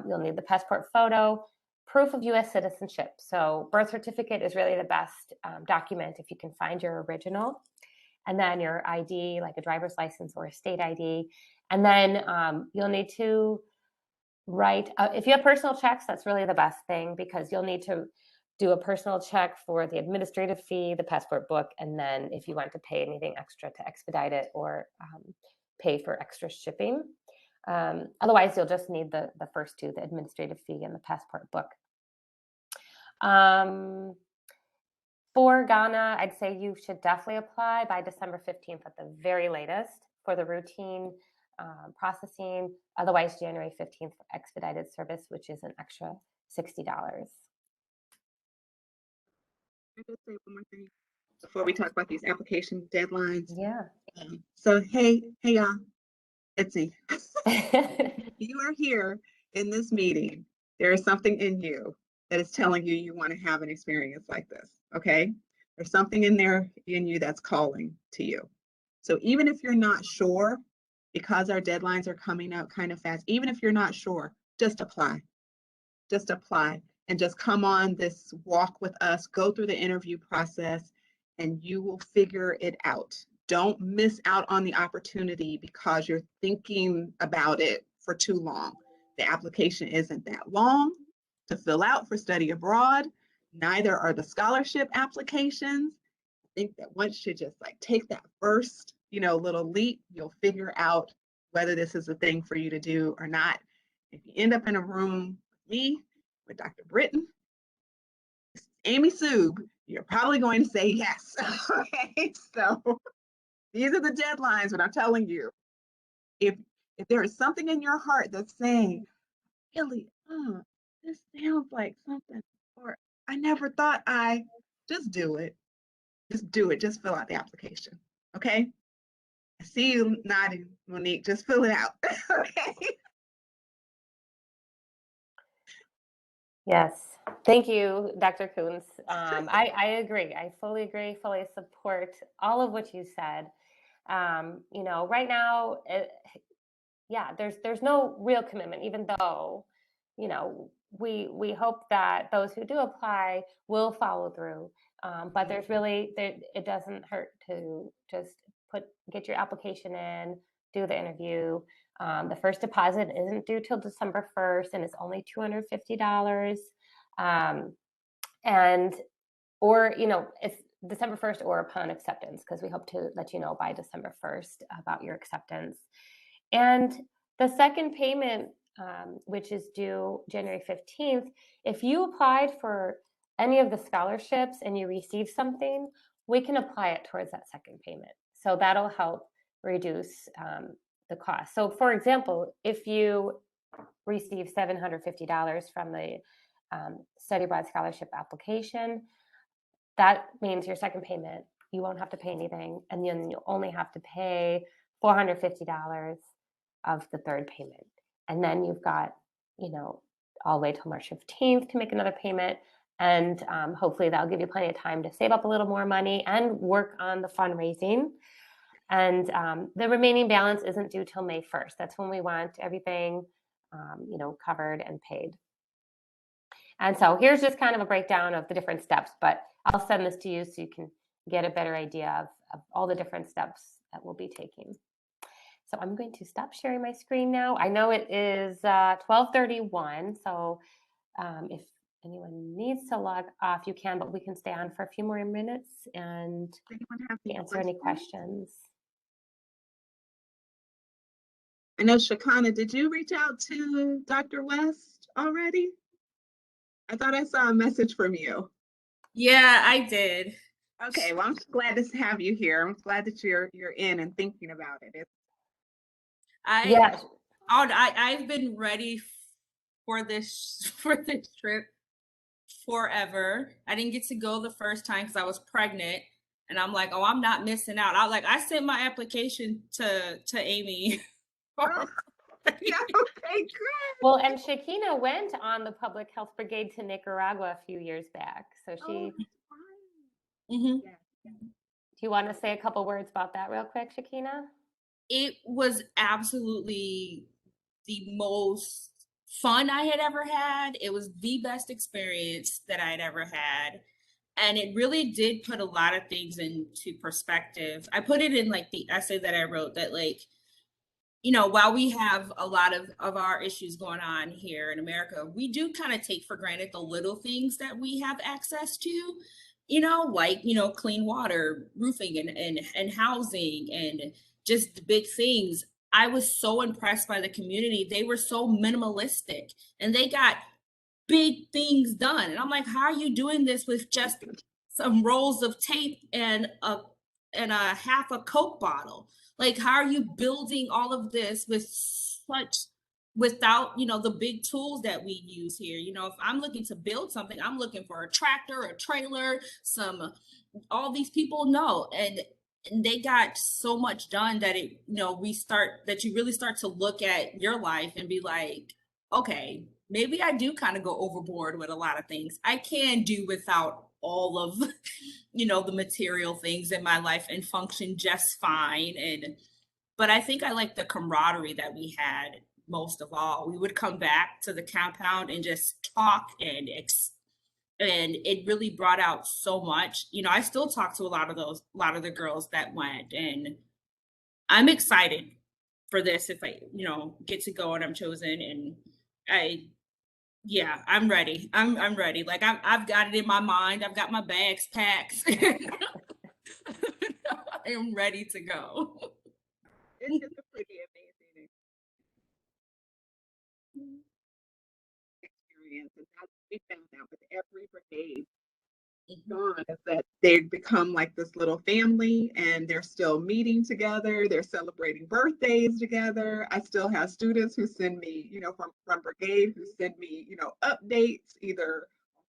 You'll need the passport photo, proof of U.S. citizenship. So birth certificate is really the best document if you can find your original. And then your ID, like a driver's license or a state ID. And then you'll need to write, if you have personal checks, that's really the best thing, because you'll need to do a personal check for the administrative fee, the passport book, and then if you want to pay anything extra to expedite it or pay for extra shipping. Otherwise, you'll just need the first two, the administrative fee and the passport book. For Ghana, I'd say you should definitely apply by December 15th at the very latest for the routine processing. Otherwise, January 15th for expedited service, which is an extra $60. I just say one more thing before we talk about these application deadlines. Yeah. So hey y'all, it's me. You are here in this meeting. There is something in you that is telling you you want to have an experience like this. Okay, there's something in there in you that's calling to you. So even if you're not sure, because our deadlines are coming up kind of fast, even if you're not sure, just apply. Just apply and just come on this walk with us, go through the interview process, and you will figure it out. Don't miss out on the opportunity because you're thinking about it for too long. The application isn't that long to fill out for study abroad. Neither are the scholarship applications. I think that once you just like take that first, little leap, you'll figure out whether this is a thing for you to do or not. If you end up in a room with me, with Dr. Britton, Amy Sub, you're probably going to say yes. Okay, so these are the deadlines, but I'm telling you, if there is something in your heart that's saying, really, this sounds like something, or I never thought just do it. Just do it. Just fill out the application. Okay? I see you nodding, Monique. Just fill it out. Okay? Yes. Thank you, Dr. Coons. I agree. I fully agree, fully support all of what you said. Right now, there's no real commitment, even though, we hope that those who do apply will follow through. But it doesn't hurt to just get your application in, do the interview. The first deposit isn't due till December 1st, and it's only $250. It's December 1st or upon acceptance, because we hope to let you know by December 1st about your acceptance. And the second payment, which is due January 15th, if you applied for any of the scholarships and you receive something, we can apply it towards that second payment. So that'll help reduce the cost. So for example, if you receive $750 from the study abroad scholarship application, that means your second payment, you won't have to pay anything, and then you'll only have to pay $450 of the third payment. And then you've got you know, all the way till March 15th to make another payment. And hopefully that'll give you plenty of time to save up a little more money and work on the fundraising. And the remaining balance isn't due till May 1st. That's when we want everything, covered and paid. And so here's just kind of a breakdown of the different steps, but I'll send this to you so you can get a better idea of all the different steps that we'll be taking. So I'm going to stop sharing my screen now. I know it is 12:31, so if anyone needs to log off, you can, but we can stay on for a few more minutes and answer any questions. I know, Shakana, did you reach out to Dr. West already? I thought I saw a message from you. Yeah, I did. Okay, well, I'm glad to have you here. I'm glad that you're in and thinking about it. I've been ready for this trip forever. I didn't get to go the first time because I was pregnant, and I'm like, oh, I'm not missing out. I sent my application to Amy. Oh, yeah, okay, good. Well, and Shakina went on the Public Health Brigade to Nicaragua a few years back. So she. Mm-hmm. Yeah. Do you want to say a couple words about that real quick, Shakina? It was absolutely the most fun I had ever had. It was the best experience that I had ever had. And it really did put a lot of things into perspective. I put it in like the essay that I wrote that while we have a lot of our issues going on here in America, we do kind of take for granted the little things that we have access to, clean water, roofing and housing and just the big things. I was so impressed by the community. They were so minimalistic and they got big things done. And I'm like, how are you doing this with just some rolls of tape and a half a Coke bottle? Like, how are you building all of this without, the big tools that we use here? If I'm looking to build something, I'm looking for a tractor, a trailer, all these people know. And they got so much done that you really start to look at your life and be like, okay, maybe I do kind of go overboard with a lot of things. I can do without all of, the material things in my life and function just fine. But I think I like the camaraderie that we had most of all. We would come back to the compound and just talk and it really brought out so much. I still talk to a lot of the girls that went, and I'm excited for this if I, get to go and I'm chosen. And I'm ready. I'm ready. Like I've got it in my mind. I've got my bags packed. I'm ready to go. It's just a pretty amazing experience. And that's we found out with every brigade gone is that they've become like this little family and they're still meeting together, they're celebrating birthdays together. I still have students who send me, from brigade who send me, updates either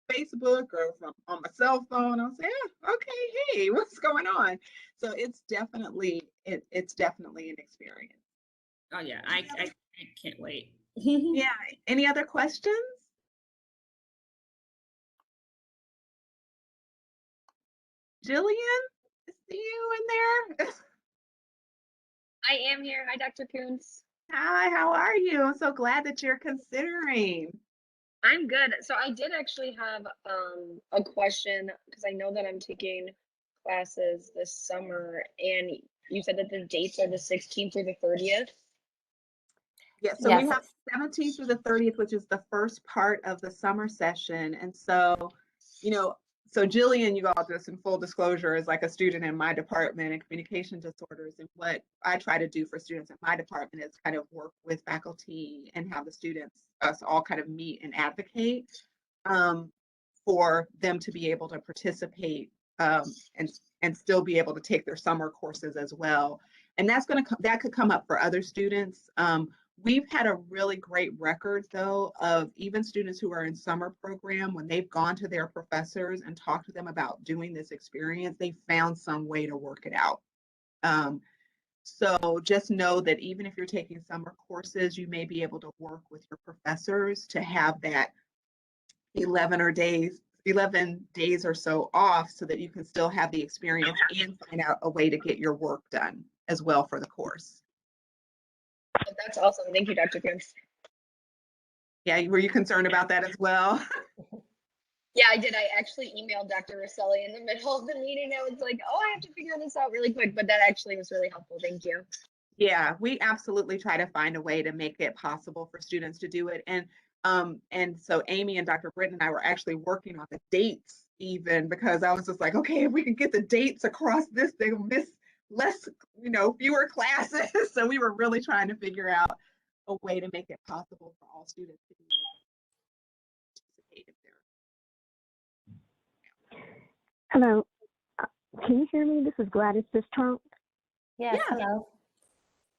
on Facebook or from on my cell phone. I'll say, okay, hey, what's going on? So it's definitely an experience. Oh yeah, I can't wait. Yeah. Any other questions? Jillian, see you in there? I am here. Hi, Dr. Coons. Hi, how are you? I'm so glad that you're considering. I'm good. So I did actually have a question because I know that I'm taking classes this summer, and you said that the dates are the 16th through the 30th. Yeah, so we have 17th through the 30th, which is the first part of the summer session. And so, so Jillian, you all, just in full disclosure, is like a student in my department in communication disorders. And what I try to do for students in my department is kind of work with faculty and have the students, us all kind of meet and advocate for them to be able to participate and still be able to take their summer courses as well. And that could come up for other students. We've had a really great record, though, of even students who are in summer program, when they've gone to their professors and talked to them about doing this experience, they found some way to work it out. So just know that even if you're taking summer courses, you may be able to work with your professors to have that 11 days or so off so that you can still have the experience and find out a way to get your work done as well for the course. That's awesome. Thank you, Dr. Prince. Yeah, were you concerned about that as well? Yeah, I did. I actually emailed Dr. Rosselli in the middle of the meeting. I was like, oh, I have to figure this out really quick, but that actually was really helpful. Thank you. Yeah, we absolutely try to find a way to make it possible for students to do it. And so Amy and Dr. Britton and I were actually working on the dates even because I was just like, okay, if we can get the dates across this, they'll miss less, fewer classes. So we were really trying to figure out a way to make it possible for all students to be participated there. Hello. Can you hear me? This is Gladys Fistrunk. Yes, Yeah. hello.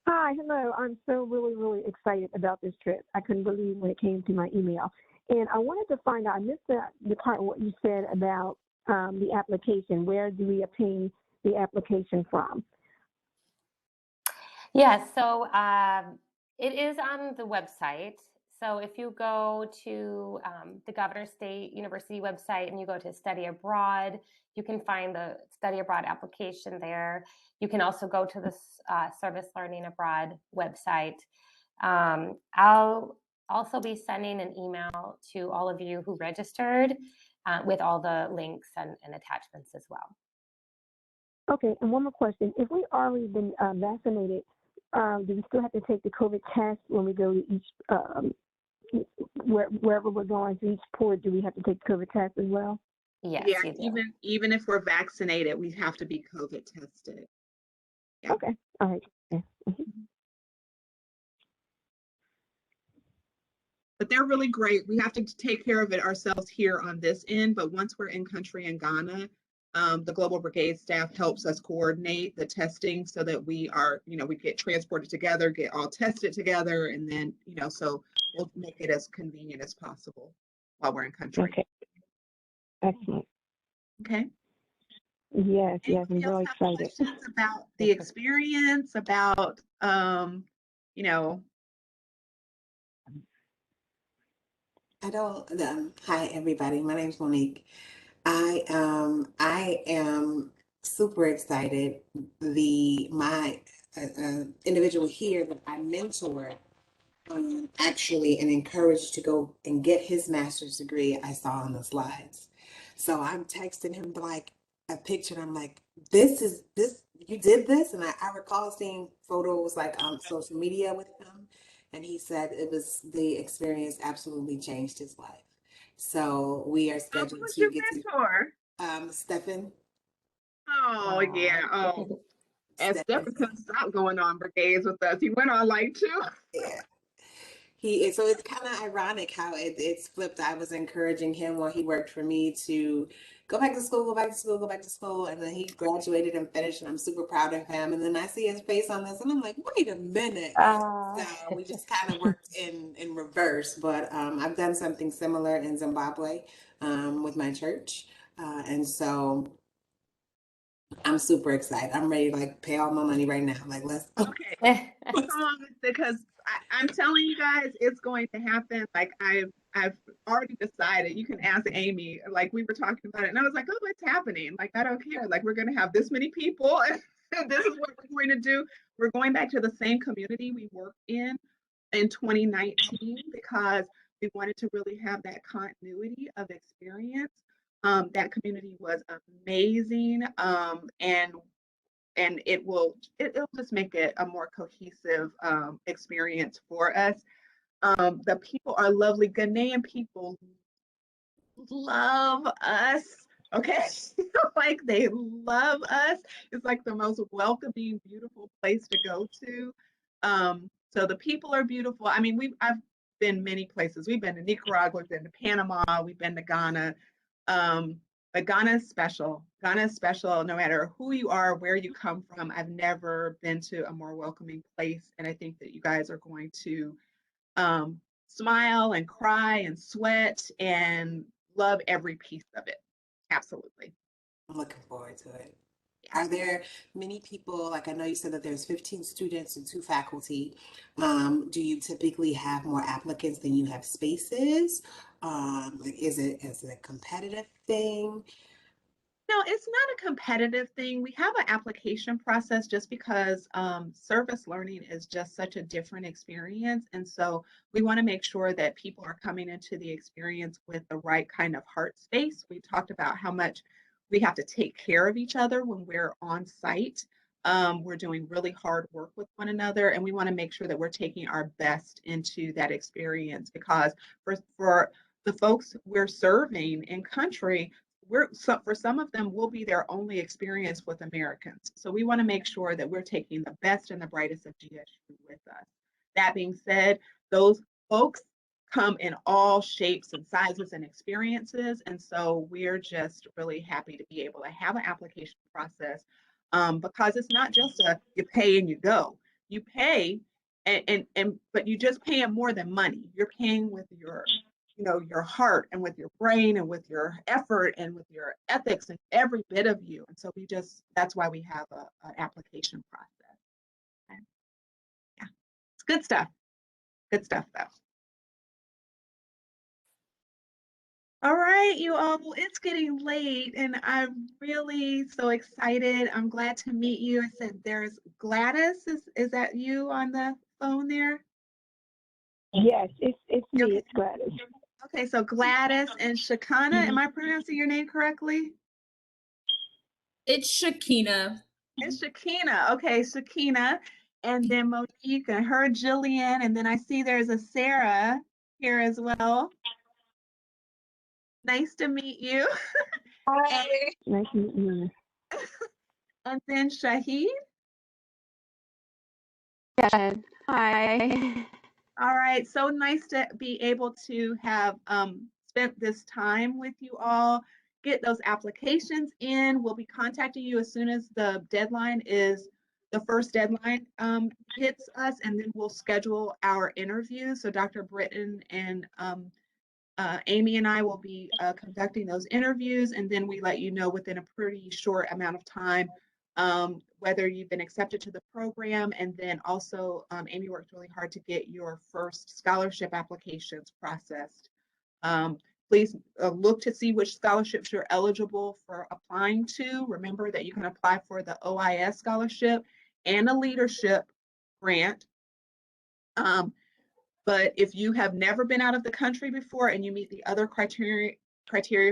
Hi, hello. I'm so really excited about this trip. I couldn't believe when it came to my email. And I wanted to find out, I missed the part what you said about the application. Where do we obtain the application from? Yes, so it is on the website. So if you go to the Governor State University website and you go to study abroad, you can find the study abroad application there. You can also go to the Service Learning Abroad website. I'll also be sending an email to all of you who registered with all the links and attachments as well. Okay, and one more question. If we've already been vaccinated, do we still have to take the COVID test when we go to each, wherever we're going to each port? Do we have to take the COVID test as well? Yes, Yeah, you do. even if we're vaccinated, we have to be COVID tested. Yeah. Okay, all right. Yeah. But they're really great. We have to take care of it ourselves here on this end, but once we're in country in Ghana, the Global Brigade staff helps us coordinate the testing so that we are, we get transported together, get all tested together, and then, so we'll make it as convenient as possible while we're in country. Okay. Excellent. Okay. Yes, yes, I'm Anybody else really have excited. questions about the experience, about, I don't. Hi, everybody. My name's Monique. I am super excited. My individual here that I mentor actually and encouraged to go and get his master's degree. I saw on the slides, so I'm texting him like a picture. And I'm like, this you did this, and I recall seeing photos like on social media with him. And he said the experience absolutely changed his life. So we are scheduled who's to your get mentor? Stephen. Oh, yeah. Oh, and Stephen couldn't stop going on brigades with us. He went on like 2. Yeah. So it's kind of ironic how it's flipped. I was encouraging him while he worked for me to go back to school, go back to school, go back to school. And then he graduated and finished, and I'm super proud of him. And then I see his face on this and I'm like, wait a minute. So we just kind of worked in reverse, but I've done something similar in Zimbabwe with my church. And so I'm super excited. I'm ready to like pay all my money right now. Like, let's go. Okay. Come on, because I'm telling you guys, it's going to happen. Like I've already decided. You can ask Amy. Like we were talking about it, and I was like, oh, it's happening. Like I don't care. Like we're going to have this many people, and this is what we're going to do. We're going back to the same community we worked in 2019 because we wanted to really have that continuity of experience. That community was amazing, and it'll just make it a more cohesive experience for us. The people are lovely. Ghanaian people love us. Okay, like they love us. It's like the most welcoming, beautiful place to go to. So the people are beautiful. I mean, I've been many places. We've been to Nicaragua, we've been to Panama, we've been to Ghana. But Ghana is special. Ghana is special no matter who you are, where you come from. I've never been to a more welcoming place. And I think that you guys are going to smile and cry and sweat and love every piece of it. Absolutely. I'm looking forward to it. Are there many people, like I know you said that there's 15 students and 2 faculty. Do you typically have more applicants than you have spaces? Like, is it a competitive thing? No, it's not a competitive thing. We have an application process just because service learning is just such a different experience. And so we want to make sure that people are coming into the experience with the right kind of heart space. We talked about how much we have to take care of each other when we're on site. We're doing really hard work with one another, and we want to make sure that we're taking our best into that experience because for the folks we're serving in country, for some of them will be their only experience with Americans. So we want to make sure that we're taking the best and the brightest of GSU with us. That being said, those folks come in all shapes and sizes and experiences. And so we're just really happy to be able to have an application process because it's not just you pay and you go. You pay but you just paying more than money. You're paying with your heart and with your brain and with your effort and with your ethics and every bit of you. And so that's why we have an application process. Okay. Yeah, it's good stuff. Good stuff though. All right, you all, it's getting late and I'm really so excited. I'm glad to meet you. I said there's Gladys. Is that you on the phone there? Yes, it's me. Okay. It's Gladys. Okay, so Gladys and Shakana, am I pronouncing your name correctly? It's Shakina. It's Shakina. Okay, Shakina. And then Monique and her Jillian. And then I see there's a Sarah here as well. Nice to meet you. Hi. Nice to meet you. And then Shahid. Yeah. Hi. All right, so nice to be able to have spent this time with you all. Get those applications in. We'll be contacting you as soon as the first deadline hits us, and then we'll schedule our interview. So Dr. Britton and Amy and I will be conducting those interviews, and then we let you know within a pretty short amount of time whether you've been accepted to the program. And then also, Amy worked really hard to get your first scholarship applications processed. Please look to see which scholarships you're eligible for applying to. Remember that you can apply for the OIS scholarship and a leadership grant. But if you have never been out of the country before and you meet the other criteria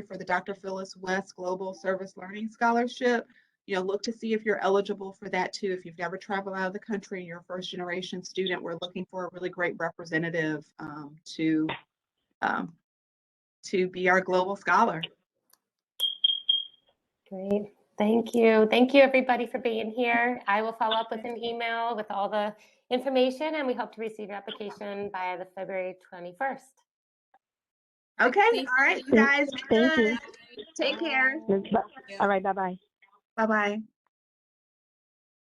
for the Dr. Phyllis West Global Service Learning Scholarship, look to see if you're eligible for that too. If you've never traveled out of the country and you're a first generation student, we're looking for a really great representative to be our global scholar. Great. Thank you. Thank you, everybody, for being here. I will follow up with an email with all the information, and we hope to receive your application by the February 21st. Okay. All right, you guys. Thank you. Take care. All right. Bye-bye. Bye-bye.